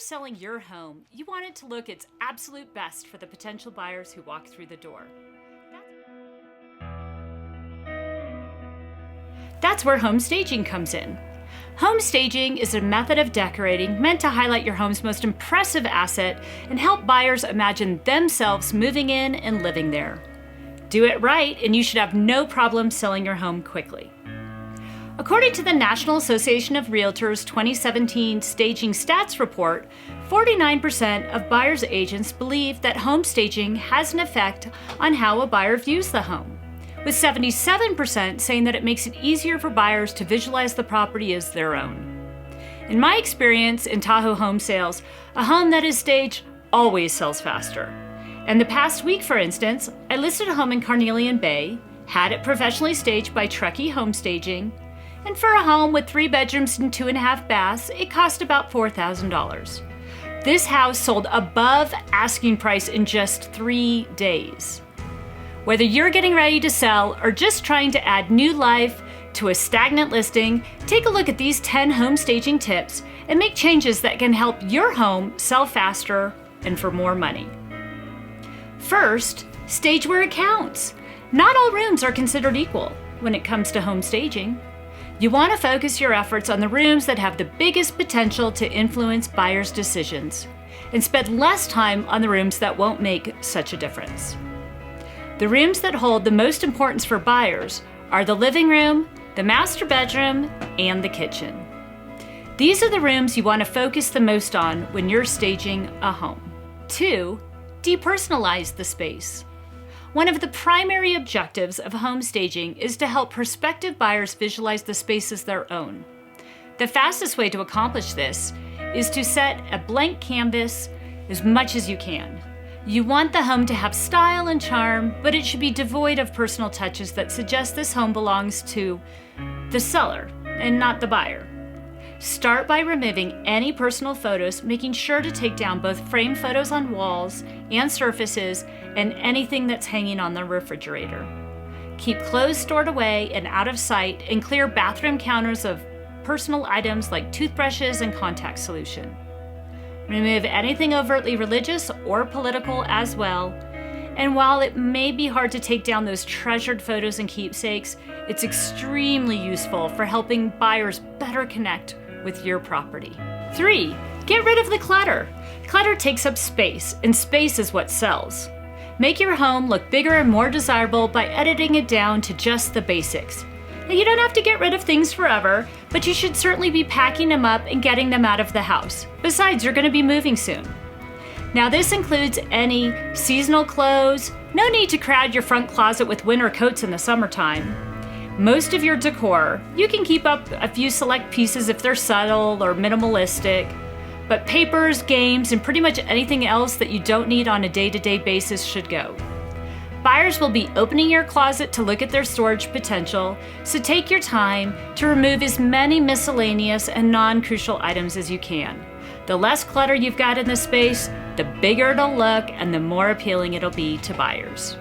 Selling your home, you want it to look its absolute best for the potential buyers who walk through the door. That's where home staging comes in. Home staging is a method of decorating meant to highlight your home's most impressive asset and help buyers imagine themselves moving in and living there. Do it right, and you should have no problem selling your home quickly. According to the National Association of Realtors' 2017 Staging Stats Report, 49% of buyers' agents believe that home staging has an effect on how a buyer views the home, with 77% saying that it makes it easier for buyers to visualize the property as their own. In my experience in Tahoe home sales, a home that is staged always sells faster. In the past week, for instance, I listed a home in Carnelian Bay, had it professionally staged by Truckee Home Staging, and for a home with 3 bedrooms and 2.5 baths, it cost about $4,000. This house sold above asking price in just 3 days. Whether you're getting ready to sell or just trying to add new life to a stagnant listing, take a look at these 10 home staging tips and make changes that can help your home sell faster and for more money. First, stage where it counts. Not all rooms are considered equal when it comes to home staging. You want to focus your efforts on the rooms that have the biggest potential to influence buyers' decisions, and spend less time on the rooms that won't make such a difference. The rooms that hold the most importance for buyers are the living room, the master bedroom, and the kitchen. These are the rooms you want to focus the most on when you're staging a home. 2, depersonalize the space. One of the primary objectives of home staging is to help prospective buyers visualize the space as their own. The fastest way to accomplish this is to set a blank canvas as much as you can. You want the home to have style and charm, but it should be devoid of personal touches that suggest this home belongs to the seller and not the buyer. Start by removing any personal photos, making sure to take down both frame photos on walls and surfaces and anything that's hanging on the refrigerator. Keep clothes stored away and out of sight, and clear bathroom counters of personal items like toothbrushes and contact solution. Remove anything overtly religious or political as well. And while it may be hard to take down those treasured photos and keepsakes, it's extremely useful for helping buyers better connect with your property. 3, get rid of the clutter. Clutter takes up space, and space is what sells. Make your home look bigger and more desirable by editing it down to just the basics. Now, you don't have to get rid of things forever, but you should certainly be packing them up and getting them out of the house. Besides, you're going to be moving soon. Now, this includes any seasonal clothes. No need to crowd your front closet with winter coats in the summertime. Most of your decor, you can keep up a few select pieces if they're subtle or minimalistic, but papers, games, and pretty much anything else that you don't need on a day-to-day basis should go. Buyers will be opening your closet to look at their storage potential, so take your time to remove as many miscellaneous and non-crucial items as you can. The less clutter you've got in the space, the bigger it'll look and the more appealing it'll be to buyers.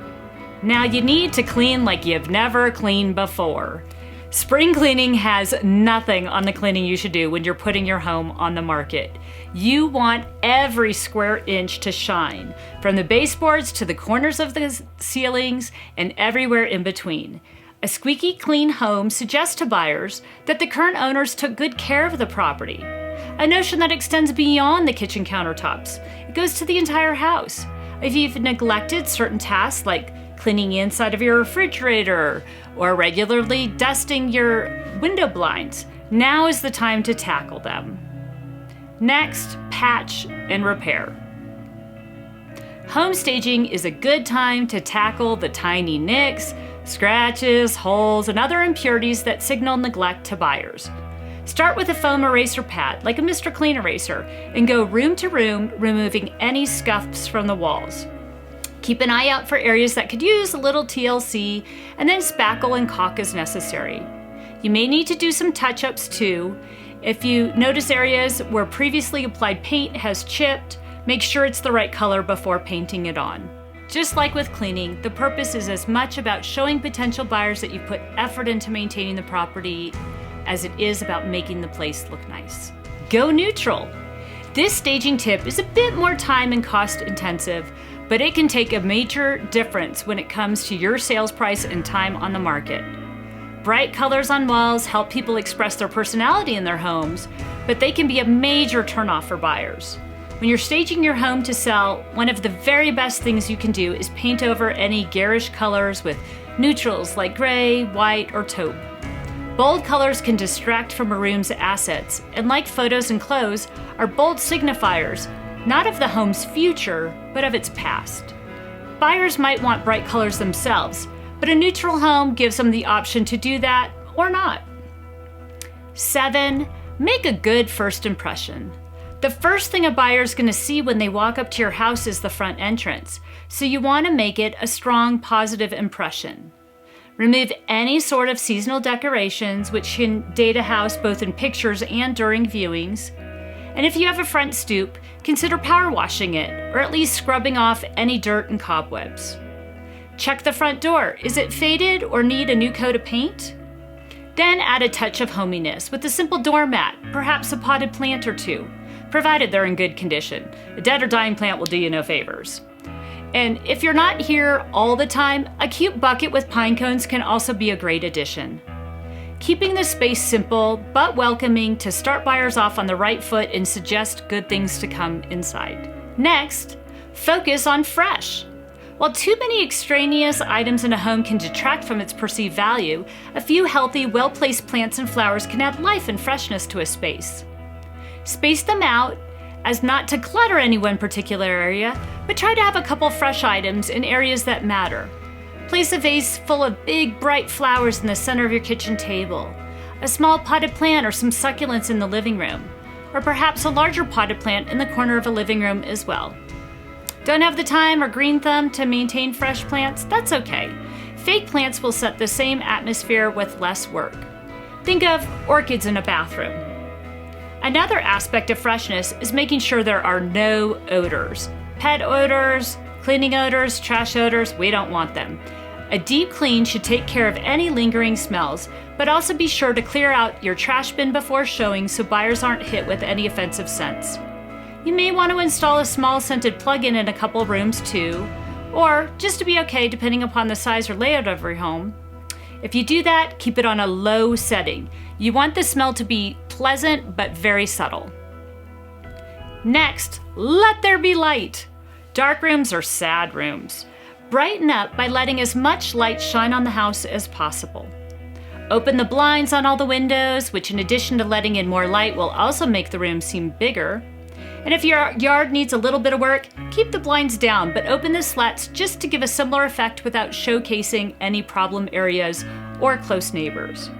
Now, you need to clean like you've never cleaned before. Spring cleaning has nothing on the cleaning you should do when you're putting your home on the market. You want every square inch to shine, from the baseboards to the corners of the ceilings and everywhere in between. A squeaky clean home suggests to buyers that the current owners took good care of the property, a notion that extends beyond the kitchen countertops. It goes to the entire house. If you've neglected certain tasks like cleaning the inside of your refrigerator or regularly dusting your window blinds, now is the time to tackle them. Next, patch and repair. Home staging is a good time to tackle the tiny nicks, scratches, holes, and other impurities that signal neglect to buyers. Start with a foam eraser pad, like a Mr. Clean eraser, and go room to room, removing any scuffs from the walls. Keep an eye out for areas that could use a little TLC, and then spackle and caulk as necessary. You may need to do some touch-ups too. If you notice areas where previously applied paint has chipped, make sure it's the right color before painting it on. Just like with cleaning, the purpose is as much about showing potential buyers that you put effort into maintaining the property as it is about making the place look nice. Go neutral. This staging tip is a bit more time and cost intensive, but it can take a major difference when it comes to your sales price and time on the market. Bright colors on walls help people express their personality in their homes, but they can be a major turnoff for buyers. When you're staging your home to sell, one of the very best things you can do is paint over any garish colors with neutrals like gray, white, or taupe. Bold colors can distract from a room's assets, and like photos and clothes, are bold signifiers, not of the home's future, but of its past. Buyers might want bright colors themselves, but a neutral home gives them the option to do that or not. 7. Make a good first impression. The first thing a buyer is going to see when they walk up to your house is the front entrance, so you want to make it a strong, positive impression. Remove any sort of seasonal decorations, which can date a house both in pictures and during viewings. And if you have a front stoop, consider power washing it, or at least scrubbing off any dirt and cobwebs. Check the front door. Is it faded or need a new coat of paint? Then add a touch of hominess with a simple doormat, perhaps a potted plant or two, provided they're in good condition. A dead or dying plant will do you no favors. And if you're not here all the time, a cute bucket with pine cones can also be a great addition. Keeping the space simple but welcoming to start buyers off on the right foot and suggest good things to come inside. Next, focus on fresh. While too many extraneous items in a home can detract from its perceived value, a few healthy, well-placed plants and flowers can add life and freshness to a space. Space them out as not to clutter any one particular area, but try to have a couple fresh items in areas that matter. Place a vase full of big, bright flowers in the center of your kitchen table, a small potted plant or some succulents in the living room, or perhaps a larger potted plant in the corner of a living room as well. Don't have the time or green thumb to maintain fresh plants? That's okay. Fake plants will set the same atmosphere with less work. Think of orchids in a bathroom. Another aspect of freshness is making sure there are no odors. Pet odors, cleaning odors, trash odors, we don't want them. A deep clean should take care of any lingering smells, but also be sure to clear out your trash bin before showing so buyers aren't hit with any offensive scents. You may want to install a small scented plug-in in a couple rooms too, or just to be okay depending upon the size or layout of your home. If you do that, keep it on a low setting. You want the smell to be pleasant but very subtle. Next, let there be light. Dark rooms are sad rooms. Brighten up by letting as much light shine on the house as possible. Open the blinds on all the windows, which in addition to letting in more light will also make the room seem bigger. And if your yard needs a little bit of work, keep the blinds down, but open the slats just to give a similar effect without showcasing any problem areas or close neighbors.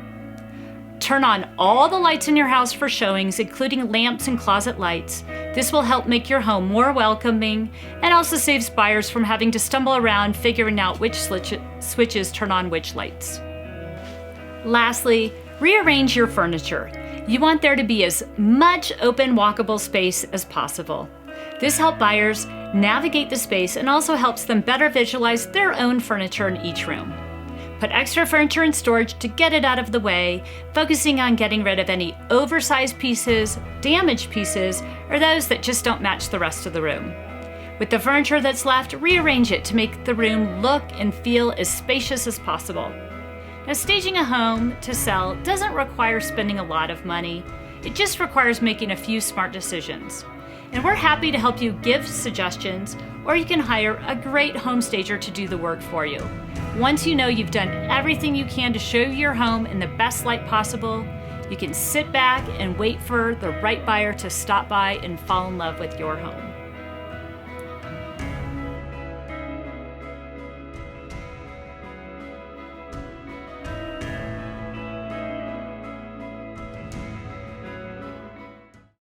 Turn on all the lights in your house for showings, including lamps and closet lights. This will help make your home more welcoming and also saves buyers from having to stumble around figuring out which switches turn on which lights. Lastly, rearrange your furniture. You want there to be as much open, walkable space as possible. This helps buyers navigate the space and also helps them better visualize their own furniture in each room. Put extra furniture in storage to get it out of the way, focusing on getting rid of any oversized pieces, damaged pieces, or those that just don't match the rest of the room. With the furniture that's left, rearrange it to make the room look and feel as spacious as possible. Now, staging a home to sell doesn't require spending a lot of money. It just requires making a few smart decisions. And we're happy to help you give suggestions, or you can hire a great home stager to do the work for you. Once you know you've done everything you can to show your home in the best light possible, you can sit back and wait for the right buyer to stop by and fall in love with your home.